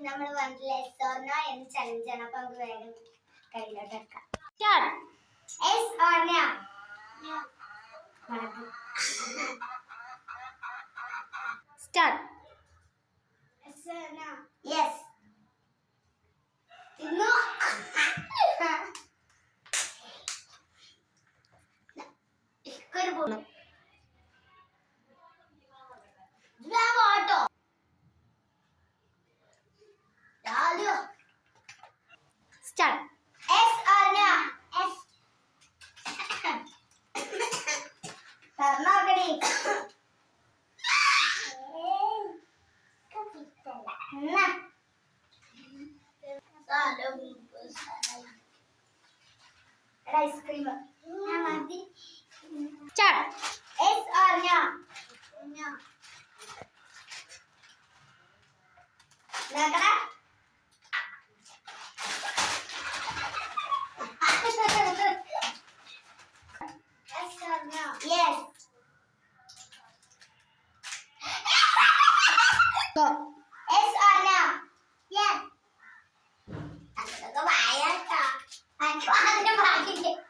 നമ്മൾ വന്നില്ലേ സ്വർണ്ണ എന്ന് ചലഞ്ച് ആണ്. അപ്പൊ നമുക്ക് വേഗം കയ്യിലോട്ട് എടുക്കാം. Yes or no? Start. Yes. No. ഇക്കൊരു പോണം. Start. Yes or no? Yes. Karnagadi. Na. Ice cream. Start. Yes or no? No. Nakada. Yes or no? Yes. Go. Yes or no? Yes. Ano ka ba? Ayan ka. Ano ka ba?